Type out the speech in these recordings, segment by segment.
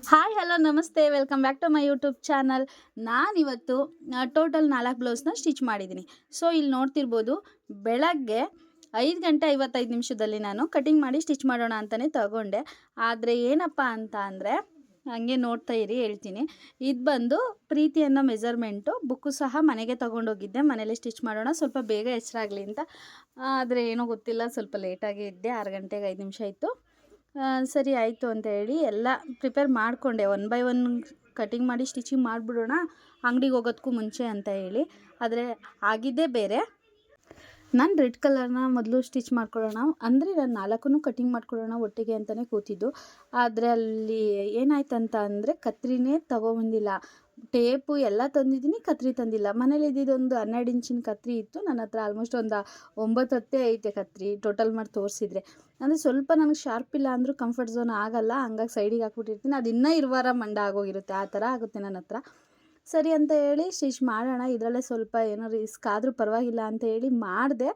Hi hello ನಮಸ್ತೆ welcome back to my YouTube channel. ನಾನಿವತ್ತು total 4 ಬ್ಲೌಸ್ನ ಸ್ಟಿಚ್ ಮಾಡಿದ್ದೀನಿ. ಸೊ ಇಲ್ಲಿ ನೋಡ್ತಿರ್ಬೋದು, ಬೆಳಗ್ಗೆ 5 ಗಂಟೆ 55 ನಿಮಿಷದಲ್ಲಿ ನಾನು ಕಟಿಂಗ್ ಮಾಡಿ ಸ್ಟಿಚ್ ಮಾಡೋಣ ಅಂತಲೇ ತಗೊಂಡೆ. ಆದರೆ ಏನಪ್ಪ ಅಂತ ಅಂದರೆ, ಹಾಗೆ ನೋಡ್ತಾ ಇರಿ ಹೇಳ್ತೀನಿ. ಇದು ಬಂದು ಪ್ರೀತಿ ಅನ್ನೋ ಮೆಜರ್ಮೆಂಟು ಬುಕ್ಕು ಸಹ ಮನೆಗೆ ತೊಗೊಂಡೋಗಿದ್ದೆ. ಮನೇಲಿ ಸ್ಟಿಚ್ ಮಾಡೋಣ ಸ್ವಲ್ಪ ಬೇಗ ಹೆಸರಾಗಲಿ ಅಂತ. ಆದರೆ ಏನೋ ಗೊತ್ತಿಲ್ಲ, ಸ್ವಲ್ಪ ಲೇಟಾಗಿ ಇದ್ದೆ. 6 ಗಂಟೆಗೆ 5 ನಿಮಿಷ ಇತ್ತು. ಸರಿ ಆಯಿತು ಅಂತ ಹೇಳಿ ಎಲ್ಲ ಪ್ರಿಪೇರ್ ಮಾಡಿಕೊಂಡೆ. ಒನ್ ಬೈ ಒನ್ ಕಟಿಂಗ್ ಮಾಡಿ ಸ್ಟಿಚಿಂಗ್ ಮಾಡಿಬಿಡೋಣ ಅಂಗಡಿಗೆ ಹೋಗೋದಕ್ಕೂ ಮುಂಚೆ ಅಂತ ಹೇಳಿ. ಆದರೆ ಆಗಿದ್ದೇ ಬೇರೆ. ನಾನು ರೆಡ್ ಕಲರ್ನ ಮೊದಲು ಸ್ಟಿಚ್ ಮಾಡ್ಕೊಳ್ಳೋಣ ಅಂದರೆ ನಾನು 4 ಕಟಿಂಗ್ ಮಾಡ್ಕೊಳ್ಳೋಣ ಒಟ್ಟಿಗೆ ಅಂತಲೇ ಕೂತಿದ್ದು. ಆದರೆ ಅಲ್ಲಿ ಏನಾಯ್ತಂತ ಅಂದರೆ ಕತ್ರಿನೇ ತೊಗೊಬಂದಿಲ್ಲ. ಟೇಪು ಎಲ್ಲ ತಂದಿದ್ದೀನಿ, ಕತ್ರಿ ತಂದಿಲ್ಲ. ಮನೇಲಿ ಇದ್ದಿದ್ದೊಂದು 12 ಇಂಚಿನ ಕತ್ರಿ ಇತ್ತು ನನ್ನ ಹತ್ರ. ಆಲ್ಮೋಸ್ಟ್ ಒಂದು 9-10 ಐತೆ ಕತ್ರಿ ಟೋಟಲ್ ಮಾಡಿ ತೋರಿಸಿದ್ರೆ. ಅಂದರೆ ಸ್ವಲ್ಪ ನನಗೆ ಶಾರ್ಪ್ ಇಲ್ಲ ಅಂದರೂ ಕಂಫರ್ಟ್ ಝೋನ್ ಆಗಲ್ಲ, ಹಂಗಾಗಿ ಸೈಡಿಗೆ ಹಾಕ್ಬಿಟ್ಟಿರ್ತೀನಿ. ಅದು ಇನ್ನೂ ಇರುವಾರ ಮಂಡ ಆಗೋಗಿರುತ್ತೆ, ಆ ಥರ ಆಗುತ್ತೆ ನನ್ನ ಹತ್ರ. ಸರಿ ಅಂತ ಹೇಳಿ ಸ್ಟಿಚ್ ಮಾಡೋಣ, ಇದರಲ್ಲೇ ಸ್ವಲ್ಪ ಏನೋ ರಿಸ್ಕ್ ಆದರೂ ಪರವಾಗಿಲ್ಲ ಅಂತ ಹೇಳಿ ಮಾಡಿದೆ.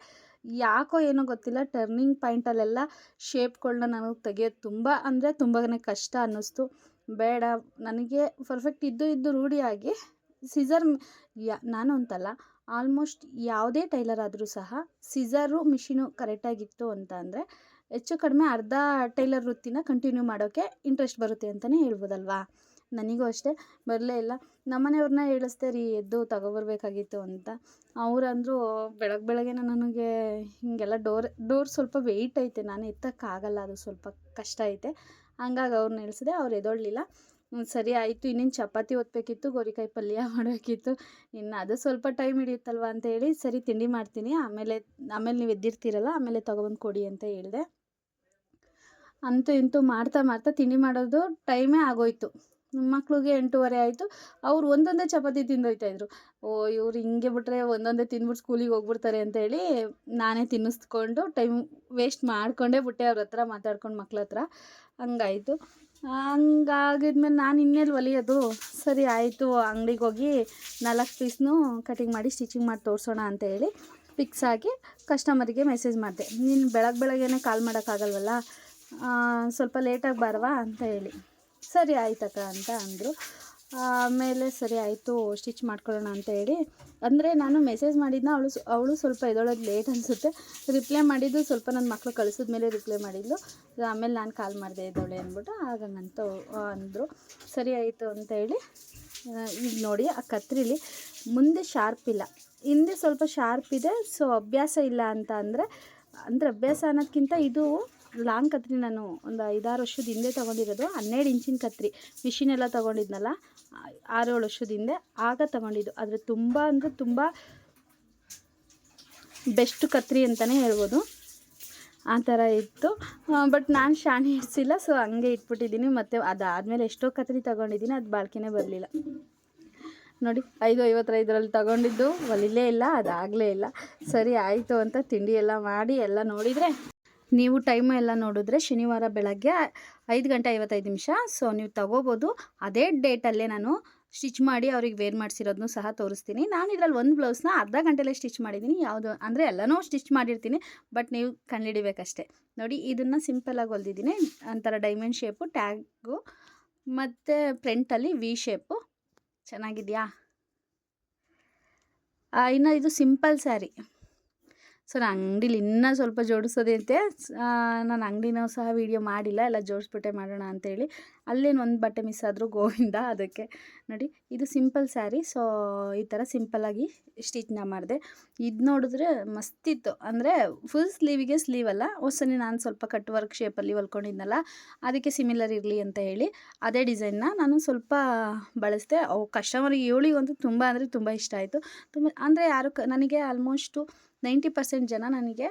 ಯಾಕೋ ಏನೋ ಗೊತ್ತಿಲ್ಲ, ಟರ್ನಿಂಗ್ ಪಾಯಿಂಟಲ್ಲೆಲ್ಲ ಶೇಪ್ಗಳನ್ನ ನನಗೆ ತೆಗೆಯೋದು ತುಂಬ ಅಂದರೆ ತುಂಬಾ ಕಷ್ಟ ಅನ್ನಿಸ್ತು. ಬೇಡ, ನನಗೆ ಪರ್ಫೆಕ್ಟ್ ಇದ್ದು ರೂಢಿಯಾಗಿ ಸಿಸರ್ ನಾನು ಅಂತಲ್ಲ, ಆಲ್ಮೋಸ್ಟ್ ಯಾವುದೇ ಟೈಲರ್ ಆದರೂ ಸಹ ಸಿಸರು ಮಿಷಿನು ಕರೆಕ್ಟಾಗಿತ್ತು ಅಂತ ಅಂದರೆ ಹೆಚ್ಚು ಕಡಿಮೆ ಅರ್ಧ ಟೈಲರ್ ವೃತ್ತಿನ ಕಂಟಿನ್ಯೂ ಮಾಡೋಕ್ಕೆ ಇಂಟ್ರೆಸ್ಟ್ ಬರುತ್ತೆ ಅಂತಲೇ ಹೇಳ್ಬೋದಲ್ವಾ. ನನಗೂ ಅಷ್ಟೇ ಬರಲೇ ಇಲ್ಲ. ನಮ್ಮನೆಯವ್ರನ್ನ ಹೇಳಿಸ್ದೆ ರೀ, ಎದ್ದು ತಗೊಬರ್ಬೇಕಾಗಿತ್ತು ಅಂತ. ಅವರಂದರು ಬೆಳಗ್ಗೆ ನನಗೆ ಹೀಗೆಲ್ಲ ಡೋರ್ ಸ್ವಲ್ಪ ವೆಯ್ಟ್ ಐತೆ, ನಾನು ಎತ್ತಕ್ಕಾಗಲ್ಲ, ಅದು ಸ್ವಲ್ಪ ಕಷ್ಟ ಐತೆ. ಹಂಗಾಗಿ ಅವ್ರನ್ನ ಇಳಿಸಿದೆ, ಅವ್ರು ಎದ್ದೊಳ್ಳಿಲ್ಲ. ಸರಿ ಆಯಿತು. ಇನ್ನೇನು ಚಪಾತಿ ಒತ್ತಬೇಕಿತ್ತು, ಗೋರಿಕಾಯಿ ಪಲ್ಯ ಮಾಡಬೇಕಿತ್ತು, ಇನ್ನು ಅದು ಸ್ವಲ್ಪ ಟೈಮ್ ಹಿಡಿಯುತ್ತಲ್ವ ಅಂತ ಹೇಳಿ ಸರಿ ತಿಂಡಿ ಮಾಡ್ತೀನಿ, ಆಮೇಲೆ ನೀವು ಎದ್ದಿರ್ತೀರಲ್ಲ ಆಮೇಲೆ ತೊಗೊಬಂದು ಕೊಡಿ ಅಂತ ಹೇಳಿದೆ. ಅಂತೂ ಇಂತೂ ಮಾಡ್ತಾ ತಿಂಡಿ ಮಾಡೋದು ಟೈಮೇ ಆಗೋಯ್ತು. ಮಕ್ಳಿಗೆ 8:30 ಆಯಿತು. ಅವ್ರು ಒಂದೊಂದೇ ಚಪಾತಿ ತಿಂದೊಯ್ತಾಯಿದ್ರು. ಇವ್ರು ಹಿಂಗೆ ಬಿಟ್ಟರೆ ಒಂದೊಂದೇ ತಿಂದ್ಬಿಟ್ಟು ಸ್ಕೂಲಿಗೆ ಹೋಗ್ಬಿಡ್ತಾರೆ ಅಂತೇಳಿ ನಾನೇ ತಿನ್ನಿಸ್ಕೊಂಡು ಟೈಮ್ ವೇಸ್ಟ್ ಮಾಡಿಕೊಂಡೇ ಬಿಟ್ಟೆ ಅವ್ರ ಹತ್ರ ಮಾತಾಡ್ಕೊಂಡು ಮಕ್ಳ ಹತ್ರ. ಹಂಗಾಯಿತು. ಹಂಗಾಗಿದ್ಮೇಲೆ ನಾನು ಇನ್ನೆಲ್ಲಿ ಹೊಲಿಯೋದು. ಸರಿ ಆಯಿತು, ಅಂಗಡಿಗೆ ಹೋಗಿ 4 ಪೀಸ್ನೂ ಕಟಿಂಗ್ ಮಾಡಿ ಸ್ಟಿಚಿಂಗ್ ಮಾಡಿ ತೋರಿಸೋಣ ಅಂತ ಹೇಳಿ ಫಿಕ್ಸ್ ಆಗಿ ಕಸ್ಟಮರಿಗೆ ಮೆಸೇಜ್ ಮಾಡಿದೆ. ನೀನು ಬೆಳಗ್ಗೆನೇ ಕಾಲ್ ಮಾಡೋಕ್ಕಾಗಲ್ವಲ್ಲ, ಸ್ವಲ್ಪ ಲೇಟಾಗಿ ಬಾರವಾ ಅಂತ ಹೇಳಿ. ಸರಿ ಆಯ್ತಕ್ಕ ಅಂತ ಅಂದರು. ಆಮೇಲೆ ಸರಿ ಆಯಿತು, ಸ್ಟಿಚ್ ಮಾಡ್ಕೊಳ್ಳೋಣ ಅಂತ ಹೇಳಿ ಅಂದರೆ ನಾನು ಮೆಸೇಜ್ ಮಾಡಿದ್ದನ್ನ ಅವಳು ಸ್ವಲ್ಪ ಎದ್ದೊಳೋದು ಲೇಟ್ ಅನಿಸುತ್ತೆ. ರಿಪ್ಲೈ ಮಾಡಿದ್ದು ಸ್ವಲ್ಪ ನನ್ನ ಮಕ್ಕಳು ಕಳಿಸಿದ್ಮೇಲೆ ರಿಪ್ಲೈ ಮಾಡಿದ್ಲು. ಆಮೇಲೆ ನಾನು ಕಾಲ್ ಮಾಡಿದೆ ಎದ್ದೊಳೆ ಅಂದ್ಬಿಟ್ಟು, ಹಾಗಂತ ಅಂದರು. ಸರಿ ಆಯಿತು ಅಂತ ಹೇಳಿ ಈಗ ನೋಡಿ, ಆ ಕತ್ರಿಲಿ ಮುಂದೆ ಶಾರ್ಪ್ ಇಲ್ಲ, ಹಿಂದೆ ಸ್ವಲ್ಪ ಶಾರ್ಪ್ ಇದೆ. ಸೊ ಅಭ್ಯಾಸ ಇಲ್ಲ ಅಂತ ಅಂದರೆ ಅಭ್ಯಾಸ ಅನ್ನೋದಕ್ಕಿಂತ ಇದು ಲಾಂಗ್ ಕತ್ರಿ. ನಾನು ಒಂದು 5-6 ವರ್ಷದ ಹಿಂದೆ ತೊಗೊಂಡಿರೋದು. 12 ಇಂಚಿನ ಕತ್ರಿ ಮಿಷಿನೆಲ್ಲ ತೊಗೊಂಡಿದ್ನಲ್ಲ 6-7 ವರ್ಷದ ಹಿಂದೆ, ಆಗ ತೊಗೊಂಡಿದ್ದು. ಆದರೆ ತುಂಬ ಅಂದರೆ ತುಂಬ ಬೆಸ್ಟ್ ಕತ್ರಿ ಅಂತಲೇ ಹೇಳ್ಬೋದು. ಆ ಥರ ಇತ್ತು. ಬಟ್ ನಾನು ಶಾಣೆ ಇಡಿಸಿಲ್ಲ, ಸೊ ಹಂಗೆ ಇಟ್ಬಿಟ್ಟಿದ್ದೀನಿ. ಮತ್ತು ಅದಾದಮೇಲೆ ಎಷ್ಟೋ ಕತ್ರಿ ತೊಗೊಂಡಿದ್ದೀನಿ, ಅದು ಬಾಳ್ಕೆನೇ ಬರಲಿಲ್ಲ. ನೋಡಿ 5:55 ತೊಗೊಂಡಿದ್ದು, ಹೊಲಿಲೇ ಇಲ್ಲ, ಅದಾಗಲೇ ಇಲ್ಲ. ಸರಿ ಆಯಿತು ಅಂತ ತಿಂಡಿ ಎಲ್ಲ ಮಾಡಿ ಎಲ್ಲ ನೋಡಿದರೆ, ನೀವು ಟೈಮು ಎಲ್ಲ ನೋಡಿದ್ರೆ ಶನಿವಾರ ಬೆಳಗ್ಗೆ 5 ಗಂಟೆ 55 ನಿಮಿಷ. ಸೊ ನೀವು ತೊಗೋಬೋದು. ಅದೇ ಡೇಟಲ್ಲೇ ನಾನು ಸ್ಟಿಚ್ ಮಾಡಿ ಅವ್ರಿಗೆ ವೇರ್ ಮಾಡಿಸಿರೋದನ್ನು ಸಹ ತೋರಿಸ್ತೀನಿ. ನಾನು ಇದರಲ್ಲಿ ಒಂದು ಬ್ಲೌಸ್ನ ಅರ್ಧ ಗಂಟೆಲೇ ಸ್ಟಿಚ್ ಮಾಡಿದ್ದೀನಿ. ಯಾವುದು ಅಂದರೆ ಎಲ್ಲನೂ ಸ್ಟಿಚ್ ಮಾಡಿರ್ತೀನಿ, ಬಟ್ ನೀವು ಕಂಡುಹಿಡಿಬೇಕಷ್ಟೆ. ನೋಡಿ, ಇದನ್ನು ಸಿಂಪಲಾಗಿ ಹೊಲ್ದಿದ್ದೀನಿ. ಒಂಥರ ಡೈಮಂಡ್ ಶೇಪು, ಟ್ಯಾಗು ಮತ್ತು ಫ್ರಂಟಲ್ಲಿ ವಿ ಶೇಪು. ಚೆನ್ನಾಗಿದೆಯಾ? ಇನ್ನು ಇದು ಸಿಂಪಲ್ ಸ್ಯಾರಿ. ಸೊ ನಾನು ಅಂಗಡೀಲಿ ಇನ್ನೂ ಸ್ವಲ್ಪ ಜೋಡಿಸೋದೈತೆ. ನಾನು ಅಂಗಡಿನೂ ಸಹ ವೀಡಿಯೋ ಮಾಡಿಲ್ಲ, ಎಲ್ಲ ಜೋಡಿಸ್ಬಿಟ್ಟೆ ಮಾಡೋಣ ಅಂತೇಳಿ. ಅಲ್ಲೇನು ಒಂದು ಬಟ್ಟೆ ಮಿಸ್ ಆದರೂ ಗೋವಿಂದ. ಅದಕ್ಕೆ ನೋಡಿ, ಇದು ಸಿಂಪಲ್ ಸ್ಯಾರಿ. ಸೊ ಈ ಥರ ಸಿಂಪಲ್ಲಾಗಿ ಸ್ಟಿಚ್ನ ಮಾಡಿದೆ. ಇದು ನೋಡಿದ್ರೆ ಮಸ್ತಿತ್ತು. ಅಂದರೆ ಫುಲ್ ಸ್ಲೀವಿಗೆ ಸ್ಲೀವ್ ಅಲ್ಲ, ಹೊಸನಿ ನಾನು ಸ್ವಲ್ಪ ಕಟ್ ವರ್ಕ್ ಶೇಪಲ್ಲಿ ಹೊಲ್ಕೊಂಡಿದ್ನಲ್ಲ, ಅದಕ್ಕೆ ಸಿಮಿಲರ್ ಇರಲಿ ಅಂತ ಹೇಳಿ ಅದೇ ಡಿಸೈನ್ನ ನಾನು ಸ್ವಲ್ಪ ಬಳಸಿದೆ. ಕಸ್ಟಮರಿಗೆ ಇವಳಿಗಂತೂ ತುಂಬ ಅಂದರೆ ತುಂಬ ಇಷ್ಟ ಆಯಿತು. ತುಂಬ ಅಂದರೆ ನನಗೆ ಆಲ್ಮೋಸ್ಟು 90% ಜನ ನನಗೆ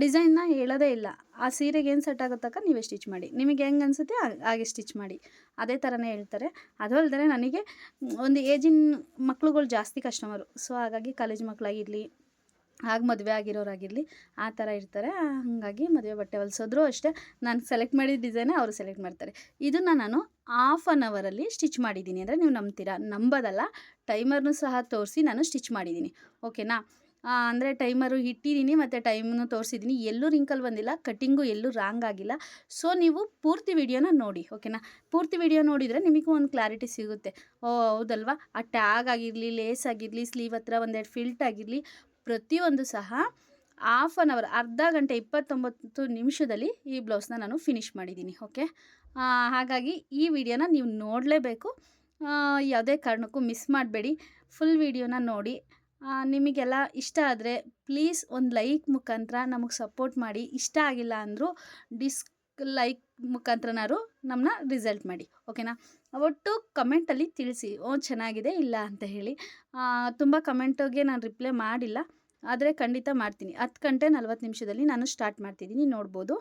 ಡಿಸೈನ್ನ ಹೇಳೋದೇ ಇಲ್ಲ. ಆ ಸೀರೆಗೆ ಏನು ಸೆಟ್ ಆಗುತ್ತಕ್ಕ ನೀವೇ ಸ್ಟಿಚ್ ಮಾಡಿ, ನಿಮಗೆ ಹೆಂಗೆ ಅನಿಸುತ್ತೆ ಹಾಗೆ ಸ್ಟಿಚ್ ಮಾಡಿ, ಅದೇ ಥರನೇ ಹೇಳ್ತಾರೆ. ಅದು ಅಲ್ಲದೆ ನನಗೆ ಒಂದು ಏಜಿನ ಮಕ್ಳುಗಳು ಜಾಸ್ತಿ ಕಸ್ಟಮರು. ಸೊ ಹಾಗಾಗಿ ಕಾಲೇಜ್ ಮಕ್ಕಳಾಗಿರಲಿ, ಆಗ ಮದುವೆ ಆಗಿರೋರಾಗಿರಲಿ, ಆ ಥರ ಇರ್ತಾರೆ. ಹಾಗಾಗಿ ಮದುವೆ ಬಟ್ಟೆ ಹೊಲಿಸೋದ್ರು ಅಷ್ಟೇ, ನಾನು ಸೆಲೆಕ್ಟ್ ಮಾಡಿದ ಡಿಸೈನೇ ಅವರು ಸೆಲೆಕ್ಟ್ ಮಾಡ್ತಾರೆ. ಇದನ್ನು ನಾನು 1/2 ಅವರಲ್ಲಿ ಸ್ಟಿಚ್ ಮಾಡಿದ್ದೀನಿ. ಅಂದರೆ ನೀವು ನಂಬೋದಲ್ಲ, ಟೈಮರ್ನೂ ಸಹ ತೋರಿಸಿ ನಾನು ಸ್ಟಿಚ್ ಮಾಡಿದ್ದೀನಿ. ಓಕೆನಾ? ಅಂದರೆ ಟೈಮರು ಇಟ್ಟಿದ್ದೀನಿ ಮತ್ತು ಟೈಮನ್ನು ತೋರಿಸಿದ್ದೀನಿ. ಎಲ್ಲೂ ರಿಂಕಲ್ ಬಂದಿಲ್ಲ, ಕಟ್ಟಿಂಗು ಎಲ್ಲೂ ರಾಂಗ್ ಆಗಿಲ್ಲ. ಸೊ ನೀವು ಪೂರ್ತಿ ವಿಡಿಯೋನ ನೋಡಿ, ಓಕೆನಾ. ಪೂರ್ತಿ ವಿಡಿಯೋ ನೋಡಿದರೆ ನಿಮಗೂ ಒಂದು ಕ್ಲಾರಿಟಿ ಸಿಗುತ್ತೆ. ಓ ಹೌದಲ್ವಾ, ಆ ಟ್ಯಾಗ್ ಆಗಿರಲಿ, ಲೇಸ್ ಆಗಿರಲಿ, ಸ್ಲೀವ್ ಹತ್ರ ಒಂದೆರಡು ಫಿಲ್ಟ್ ಆಗಿರಲಿ, ಪ್ರತಿಯೊಂದು ಸಹ ಹಾಫ್ ಆನ್ ಅವರ್, ಅರ್ಧ ಗಂಟೆ 29 ನಿಮಿಷದಲ್ಲಿ ಈ ಬ್ಲೌಸ್ನ ನಾನು ಫಿನಿಷ್ ಮಾಡಿದ್ದೀನಿ, ಓಕೆ. ಹಾಗಾಗಿ ಈ ವಿಡಿಯೋನ ನೀವು ನೋಡಲೇಬೇಕು, ಯಾವುದೇ ಕಾರಣಕ್ಕೂ ಮಿಸ್ ಮಾಡಬೇಡಿ. ಫುಲ್ ವಿಡಿಯೋನ ನೋಡಿ. ನಿಮಗೆಲ್ಲ ಇಷ್ಟ ಆದರೆ ಪ್ಲೀಸ್ ಒಂದು ಲೈಕ್ ಮುಖಾಂತರ ನಮಗೆ ಸಪೋರ್ಟ್ ಮಾಡಿ. ಇಷ್ಟ ಆಗಿಲ್ಲ ಅಂದರೂ ಲೈಕ್ ಮುಖಾಂತರನಾದ್ರು ನಮ್ಮನ್ನ ರಿಸಲ್ಟ್ ಮಾಡಿ, ಓಕೆನಾ. ಒಟ್ಟು ಕಮೆಂಟಲ್ಲಿ ತಿಳಿಸಿ, ಚೆನ್ನಾಗಿದೆ ಇಲ್ಲ ಅಂತ ಹೇಳಿ. ತುಂಬ ಕಮೆಂಟಿಗೆ ನಾನು ರಿಪ್ಲೈ ಮಾಡಿಲ್ಲ, ಆದರೆ ಖಂಡಿತ ಮಾಡ್ತೀನಿ. 10 ಗಂಟೆ 40 ನಿಮಿಷದಲ್ಲಿ ನಾನು ಸ್ಟಾರ್ಟ್ ಮಾಡ್ತಿದ್ದೀನಿ, ನೋಡ್ಬೋದು.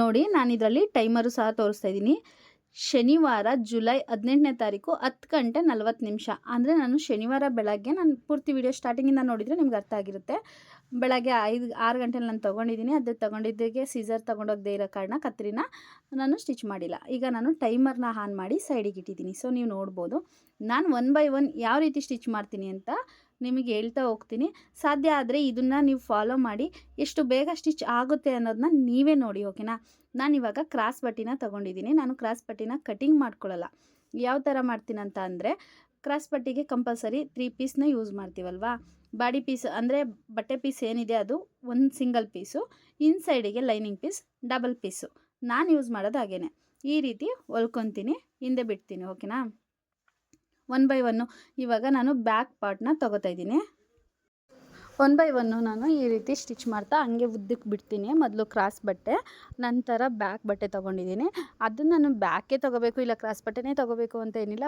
ನೋಡಿ, ನಾನು ಇದರಲ್ಲಿ ಟೈಮರು ಸಹ ತೋರಿಸ್ತಾ ಇದ್ದೀನಿ. ಶನಿವಾರ ಜುಲೈ 18ನೇ ತಾರೀಕು 10 ಗಂಟೆ 40 ನಿಮಿಷ. ಅಂದರೆ ನಾನು ಶನಿವಾರ ಬೆಳಗ್ಗೆ, ನಾನು ಪೂರ್ತಿ ವಿಡಿಯೋ ಸ್ಟಾರ್ಟಿಂಗಿಂದ ನೋಡಿದರೆ ನಿಮ್ಗೆ ಅರ್ಥ ಆಗಿರುತ್ತೆ. ಬೆಳಗ್ಗೆ 6 ಗಂಟೆಲಿ ನಾನು ತೊಗೊಂಡಿದ್ದೀನಿ. ಅದು ತೊಗೊಂಡಿದ್ದಕ್ಕೆ ಸೀಸರ್ ತೊಗೊಂಡೋಗದೇ ಇರೋ ಕಾರಣ ಕತ್ರಿನ ನಾನು ಸ್ಟಿಚ್ ಮಾಡಿಲ್ಲ. ಈಗ ನಾನು ಟೈಮರ್ನ ಆನ್ ಮಾಡಿ ಸೈಡಿಗೆ ಇಟ್ಟಿದ್ದೀನಿ. ಸೊ ನೀವು ನೋಡ್ಬೋದು ನಾನು 1 ಬೈ 1 ಯಾವ ರೀತಿ ಸ್ಟಿಚ್ ಮಾಡ್ತೀನಿ ಅಂತ ನಿಮಗೆ ಹೇಳ್ತಾ ಹೋಗ್ತೀನಿ. ಸಾಧ್ಯ ಆದರೆ ಇದನ್ನು ನೀವು ಫಾಲೋ ಮಾಡಿ ಎಷ್ಟು ಬೇಗ ಸ್ಟಿಚ್ ಆಗುತ್ತೆ ಅನ್ನೋದನ್ನ ನೀವೇ ನೋಡಿ, ಓಕೆನಾ. ನಾನಿವಾಗ ಕ್ರಾಸ್ ಬಟ್ಟಿನ ತೊಗೊಂಡಿದ್ದೀನಿ. ನಾನು ಕ್ರಾಸ್ ಬಟ್ಟಿನ ಕಟಿಂಗ್ ಮಾಡ್ಕೊಳ್ಳಲ್ಲ. ಯಾವ ಥರ ಮಾಡ್ತೀನಂತ ಅಂದರೆ, ಕ್ರಾಸ್ ಬಟ್ಟಿಗೆ ಕಂಪಲ್ಸರಿ 3 ಪೀಸ್ನ ಯೂಸ್ ಮಾಡ್ತೀವಲ್ವಾ. ಬಾಡಿ ಪೀಸ್ ಅಂದರೆ ಬಟ್ಟೆ ಪೀಸ್ ಏನಿದೆ ಅದು ಒಂದು ಸಿಂಗಲ್ ಪೀಸು, ಇನ್ಸೈಡಿಗೆ ಲೈನಿಂಗ್ ಪೀಸ್ ಡಬಲ್ ಪೀಸು. ನಾನು ಯೂಸ್ ಮಾಡೋದು ಹಾಗೇನೆ. ಈ ರೀತಿ ಹೊಲ್ಕೊತೀನಿ, ಹಿಂದೆ ಬಿಡ್ತೀನಿ, ಓಕೆನಾ. 1 ಬೈ 1 ಇವಾಗ ನಾನು ಬ್ಯಾಕ್ ಪಾರ್ಟ್ನ ತೊಗೋತಾ ಇದ್ದೀನಿ. 1 ಬೈ 1 ನಾನು ಈ ರೀತಿ ಸ್ಟಿಚ್ ಮಾಡ್ತಾ ಹಂಗೆ ಉದ್ದಕ್ಕೆ ಬಿಡ್ತೀನಿ. ಮೊದಲು ಕ್ರಾಸ್ ಬಟ್ಟೆ, ನಂತರ ಬ್ಯಾಕ್ ಬಟ್ಟೆ ತೊಗೊಂಡಿದ್ದೀನಿ. ಅದನ್ನು ನಾನು ಬ್ಯಾಕೇ ತೊಗೋಬೇಕು, ಇಲ್ಲ ಕ್ರಾಸ್ ಬಟ್ಟೆನೇ ತೊಗೋಬೇಕು ಅಂತ ಏನಿಲ್ಲ.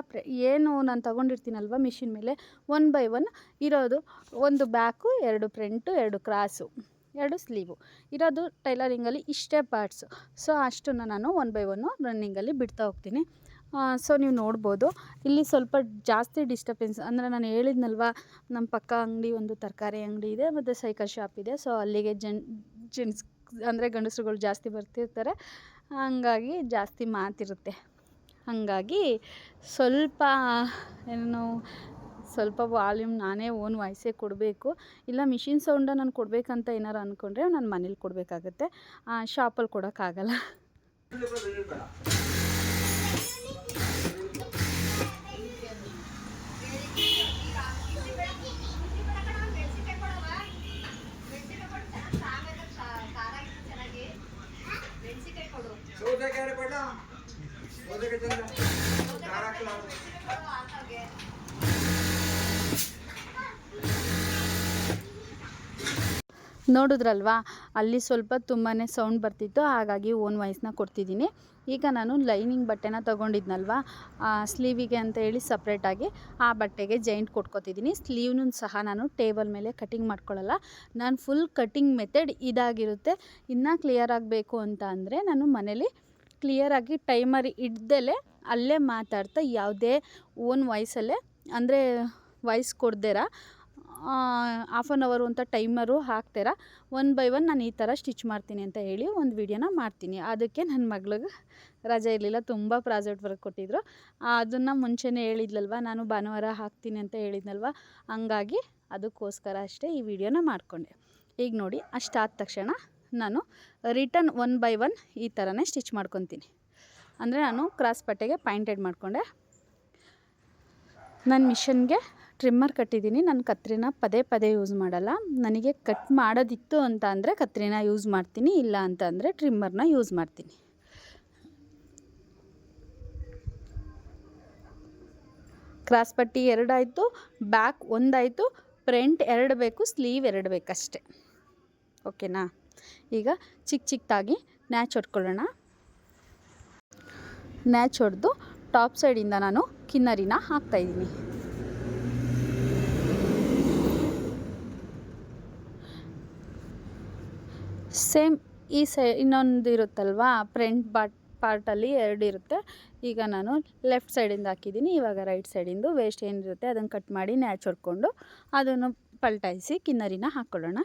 ಏನು ನಾನು ತೊಗೊಂಡಿರ್ತೀನಲ್ವ ಮಿಷಿನ್ ಮೇಲೆ, 1 ಬೈ 1 ಇರೋದು, ಒಂದು ಬ್ಯಾಕು, 2 ಫ್ರಂಟು, 2 ಕ್ರಾಸು, 2 ಸ್ಲೀವು ಇರೋದು ಟೈಲರಿಂಗಲ್ಲಿ ಇಷ್ಟೇ ಪಾರ್ಟ್ಸು. ಸೊ ಅಷ್ಟನ್ನು ನಾನು 1 ಬೈ 1 ರನ್ನಿಂಗಲ್ಲಿ ಬಿಡ್ತಾ ಹೋಗ್ತೀನಿ. ಸೊ ನೀವು ನೋಡ್ಬೋದು ಇಲ್ಲಿ ಸ್ವಲ್ಪ ಜಾಸ್ತಿ ಡಿಸ್ಟರ್ಬೆನ್ಸ್. ಅಂದರೆ ನಾನು ಹೇಳಿದ್ನಲ್ವ, ನಮ್ಮ ಪಕ್ಕ ಅಂಗಡಿ ಒಂದು ತರಕಾರಿ ಅಂಗಡಿ ಇದೆ ಮತ್ತು ಸೈಕಲ್ ಶಾಪ್ ಇದೆ. ಸೊ ಅಲ್ಲಿಗೆ ಜೆಂಟ್ಸ್ ಅಂದರೆ ಗಂಡಸರುಗಳು ಜಾಸ್ತಿ ಬರ್ತಿರ್ತಾರೆ, ಹಂಗಾಗಿ ಜಾಸ್ತಿ ಮಾತಿರುತ್ತೆ. ಹಾಗಾಗಿ ಸ್ವಲ್ಪ ಸ್ವಲ್ಪ ವಾಲ್ಯೂಮ್ ನಾನೇ ಓನ್ ವಾಯ್ಸೇ ಕೊಡಬೇಕು. ಇಲ್ಲ ಮಿಷಿನ್ ಸೌಂಡ ನಾನು ಕೊಡಬೇಕಂತ ಏನಾರು ಅಂದ್ಕೊಂಡ್ರೆ ನಾನು ಮನೇಲಿ ಕೊಡಬೇಕಾಗತ್ತೆ, ಶಾಪಲ್ಲಿ ಕೊಡೋಕ್ಕಾಗಲ್ಲ. ನೋಡಿದ್ರಲ್ವಾ, ಅಲ್ಲಿ ಸ್ವಲ್ಪ ತುಂಬಾ ಸೌಂಡ್ ಬರ್ತಿತ್ತು, ಹಾಗಾಗಿ ಓನ್ ವಾಯ್ಸ್ನ ಕೊಡ್ತಿದ್ದೀನಿ. ಈಗ ನಾನು ಲೈನಿಂಗ್ ಬಟ್ಟೆನ ತೊಗೊಂಡಿದ್ನಲ್ವ ಸ್ಲೀವಿಗೆ ಅಂತ ಹೇಳಿ ಸಪ್ರೇಟಾಗಿ ಆ ಬಟ್ಟೆಗೆ ಜೈಂಟ್ ಕೊಟ್ಕೊತಿದ್ದೀನಿ. ಸ್ಲೀವ್ನೂ ಸಹ ನಾನು ಟೇಬಲ್ ಮೇಲೆ ಕಟಿಂಗ್ ಮಾಡ್ಕೊಳ್ಳಲ್ಲ. ನಾನು ಫುಲ್ ಕಟಿಂಗ್ ಮೆಥಡ್ ಇದಾಗಿರುತ್ತೆ. ಇನ್ನೂ ಕ್ಲಿಯರ್ ಆಗಬೇಕು ಅಂತ ಅಂದರೆ ನಾನು ಮನೇಲಿ ಕ್ಲಿಯರಾಗಿ ಟೈಮರ್ ಇಡ್ದಲೇ ಅಲ್ಲೇ ಮಾತಾಡ್ತಾ ಯಾವುದೇ ಓನ್ ವಾಯ್ಸಲ್ಲೇ, ಅಂದರೆ ವಾಯ್ಸ್ ಕೊಡ್ದೇರ ಹಾಫ್ ಆನ್ ಅವರು ಅಂತ ಟೈಮರು ಹಾಕ್ತೀರ 1 ಬೈ 1 ನಾನು ಈ ಥರ ಸ್ಟಿಚ್ ಮಾಡ್ತೀನಿ ಅಂತ ಹೇಳಿ ಒಂದು ವೀಡಿಯೋನ ಮಾಡ್ತೀನಿ. ಅದಕ್ಕೆ ನನ್ನ ಮಗಳಿಗೆ ರಜೆ ಇರಲಿಲ್ಲ, ತುಂಬ ಪ್ರಾಜೆಕ್ಟ್ ವರ್ಕ್ ಕೊಟ್ಟಿದ್ರು. ಅದನ್ನು ಮುಂಚೆನೇ ಹೇಳಿದ್ಲಲ್ವ, ನಾನು ಭಾನುವಾರ ಹಾಕ್ತೀನಿ ಅಂತ ಹೇಳಿದ್ನಲ್ವ, ಹಂಗಾಗಿ ಅದಕ್ಕೋಸ್ಕರ ಅಷ್ಟೇ ಈ ವಿಡಿಯೋನ ಮಾಡಿಕೊಂಡೆ. ಈಗ ನೋಡಿ, ಅಷ್ಟಾದ ತಕ್ಷಣ ನಾನು ರಿಟರ್ನ್ 1 ಬೈ 1 ಈ ಥರನೇ ಸ್ಟಿಚ್ ಮಾಡ್ಕೊತೀನಿ. ಅಂದರೆ ನಾನು ಕ್ರಾಸ್ ಬಟ್ಟೆಗೆ ಪಾಯಿಂಟೆಡ್ ಮಾಡಿಕೊಂಡೆ. ನನ್ನ ಮಿಷನ್ಗೆ ಟ್ರಿಮ್ಮರ್ ಕಟ್ಟಿದ್ದೀನಿ. ನಾನು ಕತ್ರಿನ ಪದೇ ಪದೇ ಯೂಸ್ ಮಾಡಲ್ಲ. ನನಗೆ ಕಟ್ ಮಾಡೋದಿತ್ತು ಅಂತ ಅಂದರೆ ಕತ್ರಿನ ಯೂಸ್ ಮಾಡ್ತೀನಿ, ಇಲ್ಲ ಅಂತ ಅಂದರೆ ಟ್ರಿಮ್ಮರ್ನ ಯೂಸ್ ಮಾಡ್ತೀನಿ. ಕ್ರಾಸ್ ಪಟ್ಟಿ 2 ಆಯಿತು, ಬ್ಯಾಕ್ 1 ಆಯಿತು, ಫ್ರಂಟ್ 2 ಬೇಕು, ಸ್ಲೀವ್ 2 ಬೇಕಷ್ಟೆ, ಓಕೆನಾ. ಈಗ ಚಿಕ್ಕದಾಗಿ ನ್ಯಾಚ್ ಹೊಡ್ಕೊಳ್ಳೋಣ. ನ್ಯಾಚ್ ಹೊಡೆದು ಟಾಪ್ ಸೈಡಿಂದ ನಾನು ಕಿನ್ನರಿನ ಹಾಕ್ತಾಯಿದ್ದೀನಿ. ಸೇಮ್ ಈ ಇನ್ನೊಂದು ಇರುತ್ತಲ್ವಾ, ಫ್ರಂಟ್ ಪಾರ್ಟಲ್ಲಿ 2 ಇರುತ್ತೆ. ಈಗ ನಾನು ಲೆಫ್ಟ್ ಸೈಡಿಂದ ಹಾಕಿದ್ದೀನಿ. ಇವಾಗ ರೈಟ್ ಸೈಡಿಂದು ವೇಸ್ಟ್ ಏನಿರುತ್ತೆ ಅದನ್ನು ಕಟ್ ಮಾಡಿ ನ್ಯಾಚ್ ಹೊಡ್ಕೊಂಡು ಅದನ್ನು ಪಲ್ಟಾಯಿಸಿ ಕಿನ್ನರಿನ ಹಾಕ್ಕೊಳ್ಳೋಣ.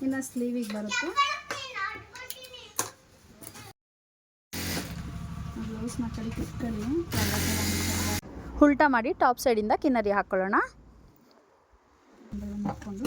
ಇನ್ನು ಸ್ಲೀವಿಗೆ ಬರುತ್ತೆ. ಬ್ಲೌಸ್ನ ಕಡೆ ಕಿತ್ಕೊಳ್ಳಿ. ಉಲ್ಟಾ ಮಾಡಿ ಟಾಪ್ ಸೈಡಿಂದ ಕಿನ್ನರಿ ಹಾಕ್ಕೊಳ್ಳೋಣ. ಹಾಕ್ಕೊಂಡು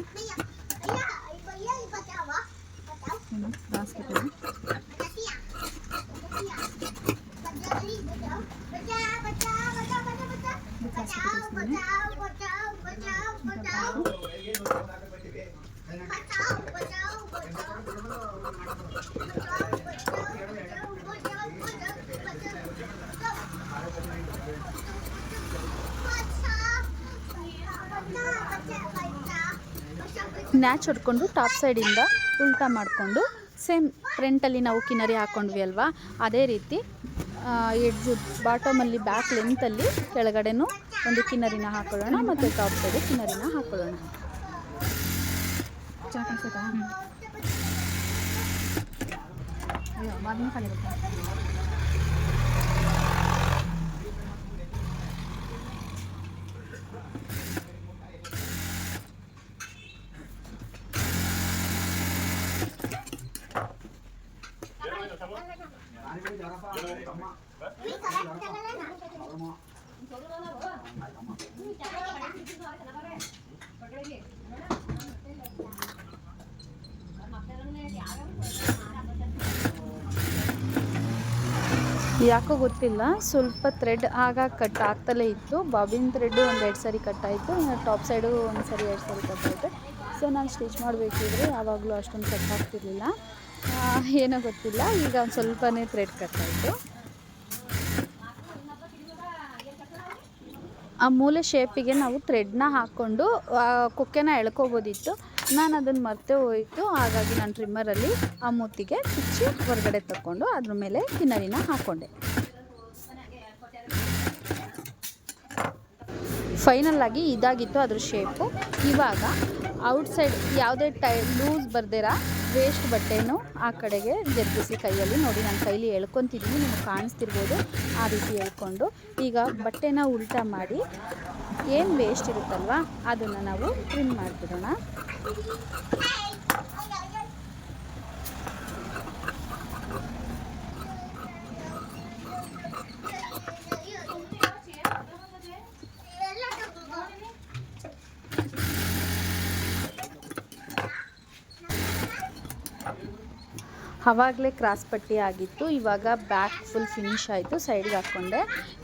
ನ್ಯಾಚ್ ಹೊಡ್ಕೊಂಡು ಟಾಪ್ ಸೈಡಿಂದ ಉಲ್ಟಾ ಮಾಡಿಕೊಂಡು ಸೇಮ್ ಫ್ರಂಟಲ್ಲಿ ನಾವು ಕಿನ್ನರಿ ಹಾಕ್ಕೊಂಡ್ವಿ ಅಲ್ವಾ, ಅದೇ ರೀತಿ ಎಡ್ಜು ಬಾಟಮಲ್ಲಿ ಬ್ಯಾಕ್ ಲೆಂತಲ್ಲಿ ಕೆಳಗಡೆನೂ ಒಂದು ಕಿನ್ನರಿನ ಹಾಕ್ಕೊಳ್ಳೋಣ ಮತ್ತು ಟಾಪ್ ಸೈಡು ಕಿನ್ನರಿನ ಹಾಕ್ಕೊಳ್ಳೋಣ. ಯಾಕೋ ಗೊತ್ತಿಲ್ಲ, ಸ್ವಲ್ಪ ಥ್ರೆಡ್ ಆಗ ಕಟ್ ಆಗ್ತಲೇ ಇತ್ತು. ಬಾಬಿನ್ ಥ್ರೆಡ್ಡು ಒಂದು 2 ಸರಿ ಕಟ್ಟಾಯಿತು, ಟಾಪ್ ಸೈಡು ಒಂದು ಸರಿ 2 ಸರಿ ಕಟ್ಟಾಯಿತು. ಸೊ ನಾನು ಸ್ಟಿಚ್ ಮಾಡಬೇಕಿದ್ರೆ ಯಾವಾಗಲೂ ಅಷ್ಟೊಂದು ಕಟ್ ಆಗ್ತಿರ್ಲಿಲ್ಲ, ಏನೋ ಗೊತ್ತಿಲ್ಲ. ಈಗ ಒಂದು ಸ್ವಲ್ಪನೇ ಥ್ರೆಡ್ ಕಟ್ಟಾಯಿತು. ಆ ಮೂಲೆ ಶೇಪಿಗೆ ನಾವು ಥ್ರೆಡ್ನ ಹಾಕ್ಕೊಂಡು ಕೊಕ್ಕೆನ ಎಳ್ಕೊಬೋದಿತ್ತು. ನಾನು ಅದನ್ನು ಮರ್ತೇ ಹೋಯಿತು. ಹಾಗಾಗಿ ನಾನು ಟ್ರಿಮ್ಮರಲ್ಲಿ ಆ ಮೂತಿಗೆ ಚುಚ್ಚಿ ಹೊರಗಡೆ ತಗೊಂಡು ಅದ್ರ ಮೇಲೆ ಕಿನ್ನರಿನ ಹಾಕ್ಕೊಂಡೆ. ಫೈನಲ್ಲಾಗಿ ಇದಾಗಿತ್ತು ಅದ್ರ ಶೇಪು. ಇವಾಗ ಔಟ್ಸೈಡ್ ಯಾವುದೇ ಲೂಸ್ ಬರ್ದಿರ ವೇಸ್ಟ್ ಬಟ್ಟೆನೂ ಆ ಕಡೆಗೆ ಜರುಗಿಸಿ ಕೈಯಲ್ಲಿ ನೋಡಿ, ನಾನು ಕೈಲಿ ಎಳ್ಕೊತಿದ್ದೀನಿ, ನಿಮಗೆ ಕಾಣಿಸ್ತಿರ್ಬೋದು. ಆ ರೀತಿ ಎಳ್ಕೊಂಡು ಈಗ ಬಟ್ಟೆನ ಉಲ್ಟಾ ಮಾಡಿ ಏನು ವೇಸ್ಟ್ ಇರುತ್ತಲ್ವ ಅದನ್ನು ನಾವು ಟ್ರಿಮ್ ಮಾಡಿಬಿಡೋಣ. ಆವಾಗಲೇ ಕ್ರಾಸ್ ಪಟ್ಟಿ ಆಗಿತ್ತು. ಇವಾಗ ಬ್ಯಾಕ್ ಫುಲ್ ಫಿನಿಶ್ ಆಯಿತು, ಸೈಡ್ಗೆ ಹಾಕ್ಕೊಂಡೆ.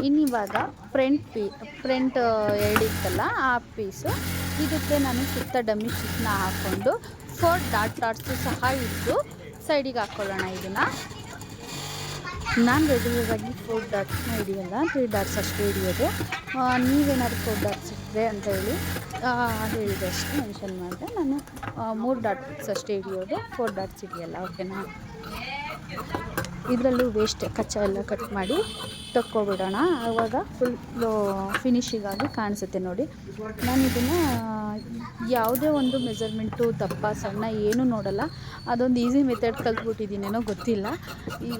ಇನ್ನಿವಾಗ ಫ್ರಂಟ್ ಎರಡಿತ್ತಲ್ಲ ಆ ಪೀಸು, ಇದಕ್ಕೆ ನಾನು ಸುತ್ತ ಡಮ್ಮಿ ಸ್ಟಿಚ್ನ ಹಾಕ್ಕೊಂಡು 4 ಡಾಟ್ಸು ಸಹ ಇದ್ದು ಸೈಡಿಗೆ ಹಾಕ್ಕೊಳ್ಳೋಣ. ಇದನ್ನು ನಾನು ರೆಗ್ಯುಲರಾಗಿ 4 ಡಾಟ್ಸ್ನ ಹಿಡಿಯೋಲ್ಲ, 3 ಡಾಟ್ಸ್ ಅಷ್ಟೇ ಹಿಡಿಯೋದು. ನೀವೇನಾದ್ರು 4 ಡಾಟ್ಸ್ ಇಟ್ಟರೆ ಅಂತ ಹೇಳಿದಷ್ಟು ಮೆನ್ಷನ್ ಮಾಡಿದೆ. ನಾನು 3 ಡಾಟ್ಸ್ ಅಷ್ಟೇ ಹಿಡಿಯೋದು, 4 ಡಾಟ್ಸ್ ಹಿಡಿಯಲ್ಲ. ಓಕೆನಾ? ಇದರಲ್ಲೂ ವೇಸ್ಟ್ ಕಚ್ಚಾ ಎಲ್ಲ ಕಟ್ ಮಾಡಿ ತಕ್ಕೊಬಿಡೋಣ. ಆವಾಗ ಫುಲ್ಲು ಫಿನಿಶಿಗಾಗಿ ಕಾಣಿಸುತ್ತೆ ನೋಡಿ. ನಾನು ಇದನ್ನು ಯಾವುದೇ ಒಂದು ಮೆಜರ್ಮೆಂಟು ದಪ್ಪ ಸಣ್ಣ ಏನೂ ನೋಡಲ್ಲ. ಅದೊಂದು ಈಸಿ ಮೆಥಡ್ ಕಲ್ತ್ಬಿಟ್ಟಿದ್ದೀನೇನೋ ಗೊತ್ತಿಲ್ಲ.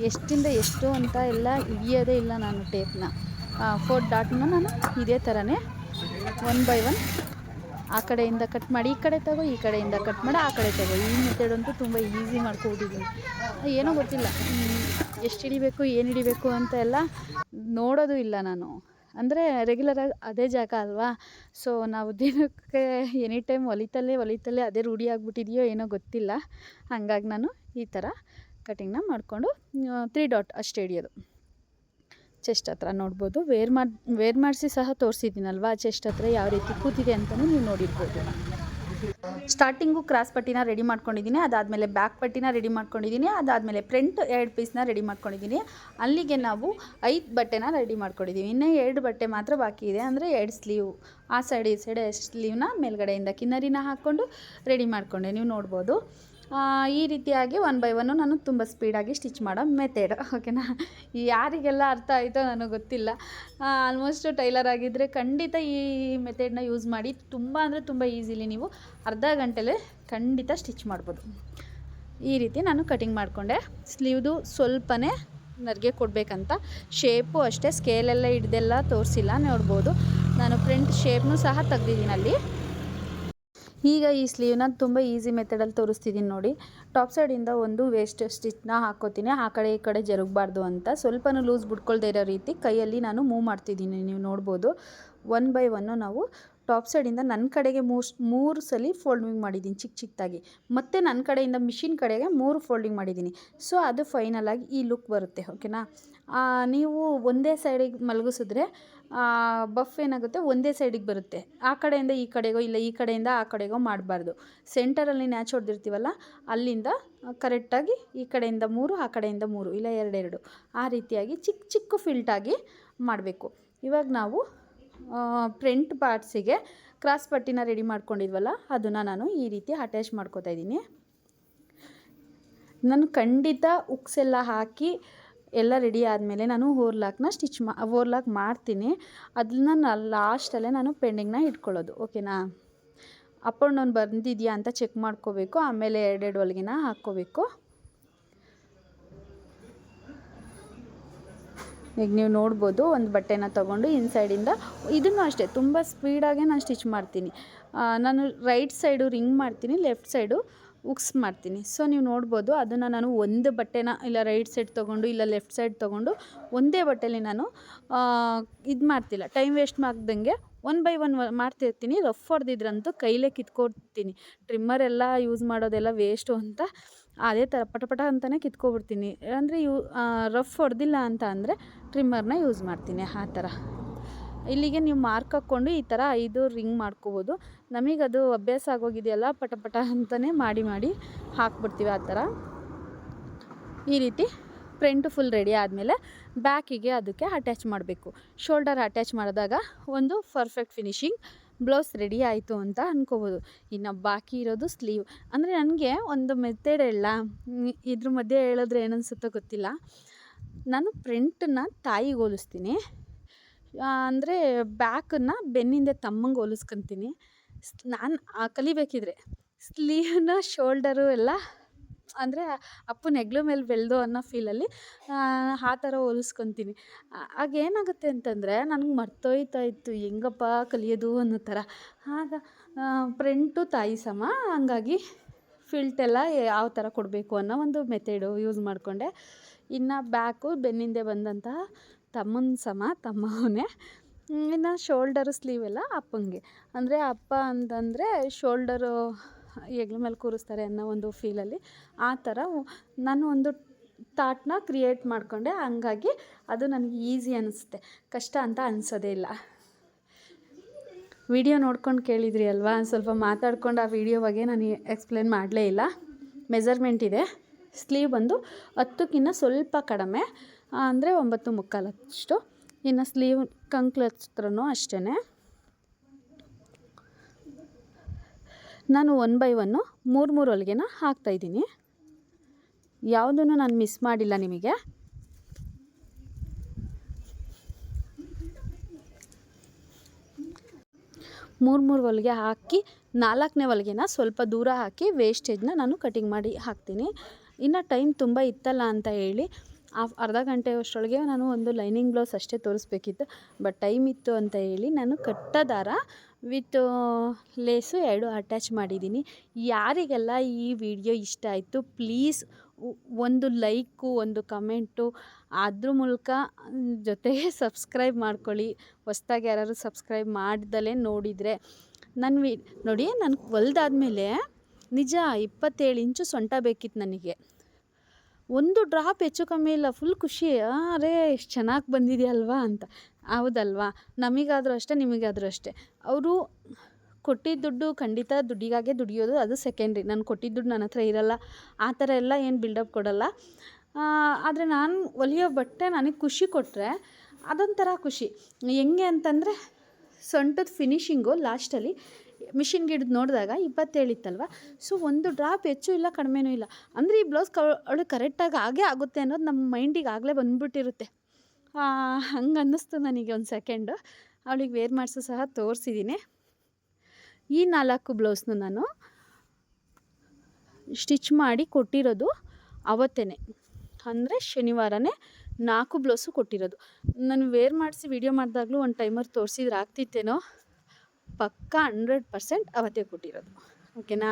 ಎಷ್ಟಿಂದ ಎಷ್ಟು ಅಂತ ಎಲ್ಲ ಹಿಡಿಯೋದೇ ಇಲ್ಲ ನಾನು ಟೇಪ್ನ. 4 ಡಾಟ್ನ ನಾನು ಇದೇ ಥರನೇ 1 by 1 ಆ ಕಡೆಯಿಂದ ಕಟ್ ಮಾಡಿ ಈ ಕಡೆ ತಗೋ, ಈ ಕಡೆಯಿಂದ ಕಟ್ ಮಾಡಿ ಆ ಕಡೆ ತಗೋ. ಈ ಮೆಥಡ್ ಅಂತೂ ತುಂಬ ಈಸಿ ಮಾಡ್ಕೊಬಿಟ್ಟಿದ್ದೀನಿ. ಏನೋ ಗೊತ್ತಿಲ್ಲ, ಎಷ್ಟು ಹಿಡಿಬೇಕು ಏನು ಹಿಡಿಬೇಕು ಅಂತ ಎಲ್ಲ ನೋಡೋದು ಇಲ್ಲ ನಾನು. ಅಂದರೆ ರೆಗ್ಯುಲರಾಗಿ ಅದೇ ಜಾಗ ಅಲ್ವಾ, ಸೊ ನಾವು ದಿನಕ್ಕೆ ಎನಿ ಟೈಮ್ ಹೊಲಿತಲ್ಲೇ ಅದೇ ರೂಢಿ ಆಗಿಬಿಟ್ಟಿದೆಯೋ ಏನೋ ಗೊತ್ತಿಲ್ಲ. ಹಾಗಾಗಿ ನಾನು ಈ ಥರ ಕಟಿಂಗ್ನ ಮಾಡಿಕೊಂಡು 3 ಡಾಟ್ ಅಷ್ಟೇ ಹಿಡಿಯೋದು. ಚೆಸ್ಟ್ ಹತ್ರ ನೋಡ್ಬೋದು, ವೇರ್ ಮಾಡಿಸಿ ಸಹ ತೋರಿಸಿದ್ದೀನಲ್ವಾ, ಚೆಸ್ಟ್ ಹತ್ರ ಯಾವ ರೀತಿ ಕೂತಿದೆ ಅಂತಲೂ ನೀವು ನೋಡಿರ್ಬೋದು. ಸ್ಟಾರ್ಟಿಂಗು ಕ್ರಾಸ್ ಪಟ್ಟಿನ ರೆಡಿ ಮಾಡ್ಕೊಂಡಿದ್ದೀನಿ, ಅದಾದಮೇಲೆ ಬ್ಯಾಕ್ ಪಟ್ಟಿನ ರೆಡಿ ಮಾಡ್ಕೊಂಡಿದ್ದೀನಿ, ಅದಾದಮೇಲೆ ಫ್ರಂಟ್ 2 ಪೀಸ್ನ ರೆಡಿ ಮಾಡ್ಕೊಂಡಿದ್ದೀನಿ. ಅಲ್ಲಿಗೆ ನಾವು 5 ಬಟ್ಟೆನ ರೆಡಿ ಮಾಡ್ಕೊಂಡಿದ್ದೀವಿ. ಇನ್ನೂ 2 ಬಟ್ಟೆ ಮಾತ್ರ ಬಾಕಿ ಇದೆ, ಅಂದರೆ 2 ಸ್ಲೀವ್, ಆ ಸೈಡ್ ಈ ಸೈಡ್ ಸ್ಲೀವ್ನ ಮೇಲ್ಗಡೆಯಿಂದ ಕಿನ್ನರಿನ ಹಾಕ್ಕೊಂಡು ರೆಡಿ ಮಾಡಿಕೊಂಡೆ. ನೀವು ನೋಡ್ಬೋದು ಈ ರೀತಿಯಾಗಿ 1 by 1 ನಾನು ತುಂಬ ಸ್ಪೀಡಾಗಿ ಸ್ಟಿಚ್ ಮಾಡೋ ಮೆಥಡ್. ಓಕೆನಾ? ಯಾರಿಗೆಲ್ಲ ಅರ್ಥ ಆಯಿತೋ ನನಗೆ ಗೊತ್ತಿಲ್ಲ. ಆಲ್ಮೋಸ್ಟ್ ಟೈಲರ್ ಆಗಿದ್ದರೆ ಖಂಡಿತ ಈ ಮೆಥಡ್ನ ಯೂಸ್ ಮಾಡಿ. ತುಂಬ ಅಂದರೆ ತುಂಬ ಈಸಿಲಿ ನೀವು ಅರ್ಧ ಗಂಟೆಲೇ ಖಂಡಿತ ಸ್ಟಿಚ್ ಮಾಡ್ಬೋದು. ಈ ರೀತಿ ನಾನು ಕಟಿಂಗ್ ಮಾಡಿಕೊಂಡೆ. ಸ್ಲೀವ್ದು ಸ್ವಲ್ಪನೇ ನರಿಗೆ ಕೊಡಬೇಕಂತ, ಶೇಪು ಅಷ್ಟೇ ಸ್ಕೇಲೆಲ್ಲ ಹಿಡ್ದೆಲ್ಲ ತೋರಿಸಿಲ್ಲ. ನೋಡ್ಬೋದು ನಾನು ಫ್ರಂಟ್ ಶೇಪ್ನೂ ಸಹ ತೆಗ್ದಿದ್ದೀನಿ ಅಲ್ಲಿ. ಈಗ ಈ ಸ್ಲೀವ್ನ ತುಂಬ ಈಸಿ ಮೆಥಡಲ್ಲಿ ತೋರಿಸ್ತಿದ್ದೀನಿ ನೋಡಿ. ಟಾಪ್ ಸೈಡಿಂದ ಒಂದು ವೇಸ್ಟ್ ಸ್ಟಿಚ್ನ ಹಾಕ್ಕೋತೀನಿ, ಆ ಕಡೆ ಈ ಕಡೆ ಜರುಗಬಾರ್ದು ಅಂತ. ಸ್ವಲ್ಪನೂ ಲೂಸ್ ಬಿಟ್ಕೊಳ್ದೇ ಇರೋ ರೀತಿ ಕೈಯಲ್ಲಿ ನಾನು ಮೂವ್ ಮಾಡ್ತಿದ್ದೀನಿ, ನೀವು ನೋಡ್ಬೋದು. ಒನ್ ಬೈ ಒನ್ನು ನಾವು ಟಾಪ್ ಸೈಡಿಂದ ನನ್ನ ಕಡೆಗೆ ಮೂರು ಸಲ ಫೋಲ್ಡಿಂಗ್ ಮಾಡಿದ್ದೀನಿ ಚಿಕ್ಕದಾಗಿ, ಮತ್ತು ನನ್ನ ಕಡೆಯಿಂದ ಮಿಷಿನ್ ಕಡೆಗೆ 3 ಫೋಲ್ಡಿಂಗ್ ಮಾಡಿದ್ದೀನಿ. ಸೊ ಅದು ಫೈನಲಾಗಿ ಈ ಲುಕ್ ಬರುತ್ತೆ, ಓಕೆನಾ. ನೀವು ಒಂದೇ ಸೈಡಿಗೆ ಮಲಗಿಸಿದ್ರೆ ಬಫ್ ಏನಾಗುತ್ತೆ, ಒಂದೇ ಸೈಡಿಗೆ ಬರುತ್ತೆ. ಆ ಕಡೆಯಿಂದ ಈ ಕಡೆಗೋ ಇಲ್ಲ ಈ ಕಡೆಯಿಂದ ಆ ಕಡೆಗೋ ಮಾಡಬಾರ್ದು. ಸೆಂಟರಲ್ಲಿ ನ್ಯಾಚ್ ಹೊಡೆದಿರ್ತೀವಲ್ಲ ಅಲ್ಲಿಂದ ಕರೆಕ್ಟಾಗಿ ಈ ಕಡೆಯಿಂದ 3 ಆ ಕಡೆಯಿಂದ 3 ಇಲ್ಲ 2 ಆ ರೀತಿಯಾಗಿ ಚಿಕ್ಕ ಫಿಲ್ಟಾಗಿ ಮಾಡಬೇಕು. ಇವಾಗ ನಾವು ಫ್ರಂಟ್ ಪಾರ್ಟ್ಸಿಗೆ ಕ್ರಾಸ್ ಪಟ್ಟಿನ ರೆಡಿ ಮಾಡ್ಕೊಂಡಿದ್ವಲ್ಲ ಅದನ್ನು ನಾನು ಈ ರೀತಿ ಅಟ್ಯಾಚ್ ಮಾಡ್ಕೋತಾ ಇದ್ದೀನಿ. ನಾನು ಖಂಡಿತ ಉಕ್ಸ್ ಎಲ್ಲ ಹಾಕಿ ಎಲ್ಲ ರೆಡಿ ಆದಮೇಲೆ ನಾನು ಓರ್ಲಾಕ್ ಮಾಡ್ತೀನಿ. ಅದನ್ನ ಲಾಸ್ಟಲ್ಲೇ ನಾನು ಪೆಂಡಿಂಗ್ನ ಇಟ್ಕೊಳ್ಳೋದು, ಓಕೆನಾ. ಅಪ್ ಆ್ಯಂಡ್ ಡೌನ್ ಬಂದಿದೆಯಾ ಅಂತ ಚೆಕ್ ಮಾಡ್ಕೋಬೇಕು. ಆಮೇಲೆ 2 ಹೊಲಿಗೆನ ಹಾಕ್ಕೋಬೇಕು. ಈಗ ನೀವು ನೋಡ್ಬೋದು, ಒಂದು ಬಟ್ಟೆನ ತೊಗೊಂಡು ಇನ್ಸೈಡಿಂದ ಇದನ್ನು ಅಷ್ಟೇ ತುಂಬ ಸ್ಪೀಡಾಗೆ ನಾನು ಸ್ಟಿಚ್ ಮಾಡ್ತೀನಿ. ನಾನು ರೈಟ್ ಸೈಡು ರಿಂಗ್ ಮಾಡ್ತೀನಿ, ಲೆಫ್ಟ್ ಸೈಡು ಉಕ್ಸ್ ಮಾಡ್ತೀನಿ. ಸೊ ನೀವು ನೋಡ್ಬೋದು, ಅದನ್ನು ನಾನು ಒಂದು ಬಟ್ಟೆನ ಇಲ್ಲ ರೈಟ್ ಸೈಡ್ ತೊಗೊಂಡು ಇಲ್ಲ ಲೆಫ್ಟ್ ಸೈಡ್ ತೊಗೊಂಡು ಒಂದೇ ಬಟ್ಟೆಲಿ ನಾನು ಇದು ಮಾಡ್ತಿಲ್ಲ, ಟೈಮ್ ವೇಸ್ಟ್ ಮಾಡ್ದಂಗೆ 1 ಬೈ 1 ಮಾಡ್ತಿರ್ತೀನಿ. ರಫ್ ಹೊಡೆದಿದ್ರಂತೂ ಕೈಲೇ ಕಿತ್ಕೊಡ್ತೀನಿ. ಟ್ರಿಮ್ಮರೆಲ್ಲ ಯೂಸ್ ಮಾಡೋದೆಲ್ಲ ವೇಸ್ಟು ಅಂತ ಅದೇ ಥರ ಪಟ ಅಂತಲೇ ಕಿತ್ಕೊಬಿಡ್ತೀನಿ. ಅಂದರೆ ರಫ್ ಹೊಡೆದಿಲ್ಲ ಅಂತ ಅಂದರೆ ಟ್ರಿಮ್ಮರ್ನ ಯೂಸ್ ಮಾಡ್ತೀನಿ. ಆ ಥರ ಇಲ್ಲಿಗೆ ನೀವು ಮಾರ್ಕ್ ಹಾಕ್ಕೊಂಡು ಈ ಥರ 5 ರಿಂಗ್ ಮಾಡ್ಕೋಬೋದು. ನಮಗದು ಅಭ್ಯಾಸ ಆಗೋಗಿದೆಯಲ್ಲ, ಪಟ ಅಂತಲೇ ಮಾಡಿ ಹಾಕ್ಬಿಡ್ತೀವಿ. ಆ ಥರ ಈ ರೀತಿ ಫ್ರಂಟು ಫುಲ್ ರೆಡಿ ಆದಮೇಲೆ ಬ್ಯಾಕಿಗೆ ಅದಕ್ಕೆ ಅಟ್ಯಾಚ್ ಮಾಡಬೇಕು. ಶೋಲ್ಡರ್ ಅಟ್ಯಾಚ್ ಮಾಡಿದಾಗ ಒಂದು ಪರ್ಫೆಕ್ಟ್ ಫಿನಿಶಿಂಗ್ ಬ್ಲೌಸ್ ರೆಡಿ ಆಯಿತು ಅಂತ ಅಂದ್ಕೋಬೋದು. ಇನ್ನು ಬಾಕಿ ಇರೋದು ಸ್ಲೀವ್. ಅಂದರೆ ನನಗೆ ಒಂದು ಮೆಥಡ್ ಇದ್ರ ಮಧ್ಯೆ ಹೇಳಿದ್ರೆ ಏನನ್ಸುತ್ತೋ ಗೊತ್ತಿಲ್ಲ. ನಾನು ಫ್ರಂಟನ್ನ ತಾಯಿಗೆ ಹೋಲಿಸ್ತೀನಿ, ಅಂದರೆ ಬ್ಯಾಕನ್ನು ಬೆನ್ನಿಂದೆ ತಮ್ಮಂಗೆ ಹೋಲಿಸ್ಕೊತೀನಿ. ನಾನು ಕಲಿಬೇಕಿದ್ರೆ ಸ್ಲೀವ್ನ ಶೋಲ್ಡರು ಎಲ್ಲ ಅಂದರೆ ಅಪ್ಪನ ಹೆಗ್ಲ ಮೇಲೆ ಬೆಳೆದು ಅನ್ನೋ ಫೀಲಲ್ಲಿ ಆ ಥರ ಹೋಲಿಸ್ಕೊತೀನಿ. ಆಗೇನಾಗುತ್ತೆ ಅಂತಂದರೆ ನನಗೆ ಮರ್ತೋಯ್ತಾ ಇತ್ತು ಹೆಂಗಪ್ಪ ಕಲಿಯೋದು ಅನ್ನೋ ಥರ. ಆಗ ಫ್ರಂಟು ತಾಯಿ ಸಮ, ಹಂಗಾಗಿ ಫಿಲ್ಟೆಲ್ಲ ಯಾವ ಥರ ಕೊಡಬೇಕು ಅನ್ನೋ ಒಂದು ಮೆಥಡು ಯೂಸ್ ಮಾಡಿಕೊಂಡೆ. ಇನ್ನು ಬ್ಯಾಕು ಬೆನ್ನಿಂದೆ ಬಂದಂತಹ ತಮ್ಮನ ಸಮ ತಮ್ಮವನೇ. ಇನ್ನು ಶೋಲ್ಡರು ಸ್ಲೀವ್ ಎಲ್ಲ ಅಪ್ಪಂಗೆ. ಅಂದರೆ ಅಪ್ಪ ಅಂತಂದರೆ ಶೋಲ್ಡರು ಹೆಗ್ಲ ಮೇಲೆ ಕೂರಿಸ್ತಾರೆ ಅನ್ನೋ ಒಂದು ಫೀಲಲ್ಲಿ ಆ ಥರ ನಾನು ಒಂದು ಥಾಟ್ನ ಕ್ರಿಯೇಟ್ ಮಾಡಿಕೊಂಡೆ. ಹಂಗಾಗಿ ಅದು ನನಗೆ ಈಸಿ ಅನ್ನಿಸುತ್ತೆ, ಕಷ್ಟ ಅಂತ ಅನಿಸೋದೇ ಇಲ್ಲ. ವಿಡಿಯೋ ನೋಡ್ಕೊಂಡು ಕೇಳಿದ್ರಿ ಅಲ್ವಾ, ಸ್ವಲ್ಪ ಮಾತಾಡ್ಕೊಂಡು ಆ ವಿಡಿಯೋ ಬಗ್ಗೆ ನಾನು ಎಕ್ಸ್ಪ್ಲೇನ್ ಮಾಡಲೇ ಇಲ್ಲ. ಮೆಜರ್ಮೆಂಟ್ ಇದೆ. ಸ್ಲೀವ್ ಬಂದು 10ಕ್ಕಿಂತ ಸ್ವಲ್ಪ ಕಡಿಮೆ, ಅಂದರೆ 9 ಮುಕ್ಕಾಲು ಅಷ್ಟು. ಇನ್ನು ಸ್ಲೀವ್ ಕಂಕ್ಳು ಹತ್ರನೂ ಅಷ್ಟೇ. ನಾನು 1 ಬೈ 1 3 ಹೊಲಿಗೆನ ಹಾಕ್ತಾಯಿದ್ದೀನಿ. ಯಾವುದನ್ನು ನಾನು ಮಿಸ್ ಮಾಡಿಲ್ಲ ನಿಮಗೆ. ಮೂರು ಹೊಲಿಗೆ ಹಾಕಿ 4ನೇ ಹೊಲಿಗೆನ ಸ್ವಲ್ಪ ದೂರ ಹಾಕಿ ವೇಸ್ಟೇಜ್ನ ನಾನು ಕಟಿಂಗ್ ಮಾಡಿ ಹಾಕ್ತೀನಿ. ಇನ್ನು ಟೈಮ್ ತುಂಬ ಇತ್ತಲ್ಲ ಅಂತ ಹೇಳಿ ಅರ್ಧ ಗಂಟೆ ಅಷ್ಟರೊಳಗೆ ನಾನು ಒಂದು ಲೈನಿಂಗ್ ಬ್ಲೌಸ್ ಅಷ್ಟೇ ತೋರಿಸ್ಬೇಕಿತ್ತು. ಬಟ್ ಟೈಮ್ ಇತ್ತು ಅಂತ ಹೇಳಿ ನಾನು ಕಟ್ಟ ದಾರ ವಿತ್ ಲೇಸು 2 ಅಟ್ಯಾಚ್ ಮಾಡಿದ್ದೀನಿ. ಯಾರಿಗೆಲ್ಲ ಈ ವಿಡಿಯೋ ಇಷ್ಟ ಆಯಿತು ಪ್ಲೀಸ್ ಒಂದು ಲೈಕು, ಒಂದು ಕಮೆಂಟು, ಅದ್ರ ಮೂಲಕ ಜೊತೆಗೆ ಸಬ್ಸ್ಕ್ರೈಬ್ ಮಾಡ್ಕೊಳ್ಳಿ. ಹೊಸ್ದಾಗಿ ಯಾರಾದ್ರು ಸಬ್ಸ್ಕ್ರೈಬ್ ಮಾಡ್ದಲೇ ನೋಡಿದರೆ ನೋಡಿ, ನಾನು ಹೊಲ್ದಾದ್ಮೇಲೆ ನಿಜ 27 ಇಂಚು ಸೊಂಟ ಬೇಕಿತ್ತು ನನಗೆ. ಒಂದು ಡ್ರಾಪ್ ಹೆಚ್ಚು ಕಮ್ಮಿ ಇಲ್ಲ. ಫುಲ್ ಖುಷಿ, ಅರೇ ಎಷ್ಟು ಚೆನ್ನಾಗಿ ಬಂದಿದೆಯಲ್ವಾ ಅಂತ. ಹೌದಲ್ವಾ, ನಮಗಾದರೂ ಅಷ್ಟೇ ನಿಮಗಾದರೂ ಅಷ್ಟೇ. ಅವರು ಕೊಟ್ಟಿದ್ದ ದುಡ್ಡು ಖಂಡಿತ ದುಡ್ಡಿಗಾಗೆ ದುಡಿಯೋದು, ಅದು ಸೆಕೆಂಡ್ರಿ. ನಾನು ಕೊಟ್ಟಿದ್ದ ದುಡ್ಡು ನನ್ನ ಹತ್ರ ಇರೋಲ್ಲ, ಆ ಥರ ಎಲ್ಲ ಏನು ಬಿಲ್ಡಪ್ ಕೊಡೋಲ್ಲ. ಆದರೆ ನಾನು ಹೊಲಿಯೋ ಬಟ್ಟೆ ನನಗೆ ಖುಷಿ ಕೊಟ್ಟರೆ ಅದೊಂಥರ ಖುಷಿ. ಹೆಂಗೆ ಅಂತಂದರೆ ಸೊಂಟದ ಫಿನಿಶಿಂಗು ಲಾಸ್ಟಲ್ಲಿ ಮಿಷಿನ್ಗೆ ಹಿಡಿದು ನೋಡಿದಾಗ 27 ಇತ್ತಲ್ವ. ಸೊ ಒಂದು ಡ್ರಾಪ್ ಹೆಚ್ಚು ಇಲ್ಲ ಕಡಿಮೆನೂ ಇಲ್ಲ. ಅಂದರೆ ಈ ಬ್ಲೌಸ್ ಅವಳು ಕರೆಕ್ಟಾಗಿ ಆಗೇ ಆಗುತ್ತೆ ಅನ್ನೋದು ನಮ್ಮ ಮೈಂಡಿಗೆ ಆಗಲೇ ಬಂದುಬಿಟ್ಟಿರುತ್ತೆ. ಹಂಗೆ ಅನ್ನಿಸ್ತು ನನಗೆ ಒಂದು ಸೆಕೆಂಡು. ಅವಳಿಗೆ ವೇರ್ ಮಾಡಿಸೋ ಸಹ ತೋರಿಸಿದ್ದೀನಿ. ಈ 4 ಬ್ಲೌಸ್ನು ನಾನು ಸ್ಟಿಚ್ ಮಾಡಿ ಕೊಟ್ಟಿರೋದು ಅವತ್ತೇ, ಅಂದರೆ ಶನಿವಾರನೇ 4 ಬ್ಲೌಸು ಕೊಟ್ಟಿರೋದು. ನಾನು ವೇರ್ ಮಾಡಿಸಿ ವಿಡಿಯೋ ಮಾಡಿದಾಗಲೂ ಒಂದು ಟೈಮರ್ ತೋರಿಸಿದ್ರೆ ಆಗ್ತಿತ್ತೇನೋ, ಪಕ್ಕ 100% ಅವತ್ತೇ ಕೊಟ್ಟಿರೋದು. ಓಕೆನಾ?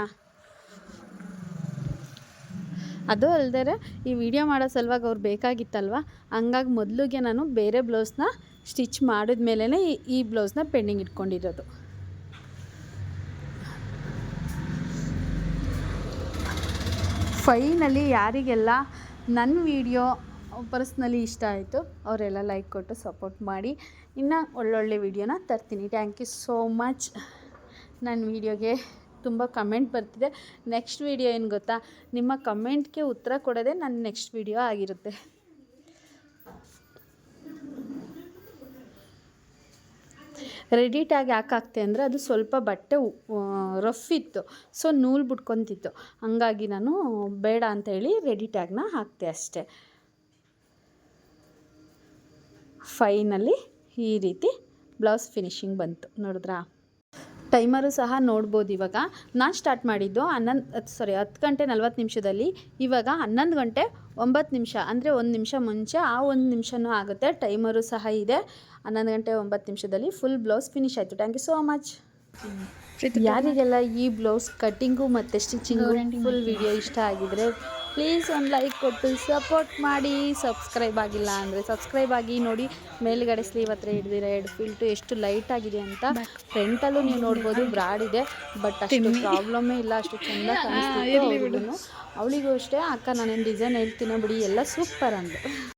ಅದು ಅಲ್ದೇ ಈ ವಿಡಿಯೋ ಮಾಡೋ ಸಲುವಾಗಿ ಅವ್ರು ಬೇಕಾಗಿತ್ತಲ್ವ, ಹಂಗಾಗಿ ಮೊದಲಿಗೆ ನಾನು ಬೇರೆ ಬ್ಲೌಸ್ನ ಸ್ಟಿಚ್ ಮಾಡಿದ ಮೇಲೇ ಈ ಬ್ಲೌಸ್ನ ಪೆಂಡಿಂಗ್ ಇಟ್ಕೊಂಡಿರೋದು. ಫೈನಲಿ ಯಾರಿಗೆಲ್ಲ ನನ್ನ ವಿಡಿಯೋ ಪರ್ಸ್ನಲಿ ಇಷ್ಟ ಆಯಿತು ಅವರೆಲ್ಲ ಲೈಕ್ ಕೊಟ್ಟು ಸಪೋರ್ಟ್ ಮಾಡಿ, ಇನ್ನು ಒಳ್ಳೊಳ್ಳೆ ವಿಡಿಯೋನ ತರ್ತೀನಿ. Thank you so much. ನನ್ನ ವಿಡಿಯೋಗೆ ತುಂಬ ಕಮೆಂಟ್ ಬರ್ತಿದೆ. ನೆಕ್ಸ್ಟ್ ವಿಡಿಯೋ ಏನು ಗೊತ್ತಾ, ನಿಮ್ಮ ಕಮೆಂಟ್ಗೆ ಉತ್ತರ ಕೊಡೋದೇ ನನ್ನ ನೆಕ್ಸ್ಟ್ ವಿಡಿಯೋ ಆಗಿರುತ್ತೆ. ರೆಡಿ ಟ್ಯಾಗ್ ಯಾಕೆ ಹಾಕ್ತೆ ಅಂದರೆ ಅದು ಸ್ವಲ್ಪ ಬಟ್ಟೆ ರಫ್ ಇತ್ತು, ಸೊ ನೂಲು ಬಿಟ್ಕೊತಿತ್ತು, ಹಂಗಾಗಿ ನಾನು ಬೇಡ ಅಂಥೇಳಿ ರೆಡಿ ಟ್ಯಾಗ್ನ ಹಾಕ್ತೆ ಅಷ್ಟೆ. ಫೈನಲಿ ಈ ರೀತಿ ಬ್ಲೌಸ್ ಫಿನಿಶಿಂಗ್ ಬಂತು, ನೋಡಿದ್ರಾ? ಟೈಮರು ಸಹ ನೋಡ್ಬೋದು. ಇವಾಗ ನಾನು ಸ್ಟಾರ್ಟ್ ಮಾಡಿದ್ದು 10 ಗಂಟೆ 40 ನಿಮಿಷದಲ್ಲಿ, ಇವಾಗ 11 ಗಂಟೆ 9 ನಿಮಿಷ, ಅಂದರೆ 1 ನಿಮಿಷ ಮುಂಚೆ, ಆ 1 ನಿಮಿಷನೂ ಆಗುತ್ತೆ. ಟೈಮರು ಸಹ ಇದೆ. 11 ಗಂಟೆ 9 ನಿಮಿಷದಲ್ಲಿ ಫುಲ್ ಬ್ಲೌಸ್ ಫಿನಿಶ್ ಆಯಿತು. Thank you so much. ಯಾರಿಗೆಲ್ಲ ಈ ಬ್ಲೌಸ್ ಕಟ್ಟಿಂಗು ಮತ್ತು ಸ್ಟಿಚಿಂಗು ಫುಲ್ ವಿಡಿಯೋ ಇಷ್ಟ ಆಗಿದರೆ ಪ್ಲೀಸ್ ಒಂದು ಲೈಕ್ ಕೊಟ್ಟು ಸಪೋರ್ಟ್ ಮಾಡಿ. ಸಬ್ಸ್ಕ್ರೈಬ್ ಆಗಿಲ್ಲ ಅಂದರೆ ಸಬ್ಸ್ಕ್ರೈಬ್ ಆಗಿ. ನೋಡಿ ಮೇಲುಗಡೆ ಸ್ಲೀವ್ ಹತ್ರ ಹಿಡ್ದಿರೋ ಹೆಡ್ ಫಿಲ್ಟು ಎಷ್ಟು ಲೈಟ್ ಆಗಿದೆ ಅಂತ. ಫ್ರಂಟಲ್ಲೂ ನೀವು ನೋಡ್ಬೋದು ಬ್ರಾಡ್ ಇದೆ, ಬಟ್ ಅಷ್ಟು ಪ್ರಾಬ್ಲಮ್ಮೇ ಇಲ್ಲ, ಅಷ್ಟು ಚೆಂದ ಕಾಣಿಸ್ತಿತ್ತು. ಅವಳಿಗೂ ಅಷ್ಟೇ, ಅಕ್ಕ ನಾನೇನು ಡಿಸೈನ್ ಹೇಳ್ತೀನೋ ಬಿಡಿ ಎಲ್ಲ ಸೂಪರ್ ಅಂದು.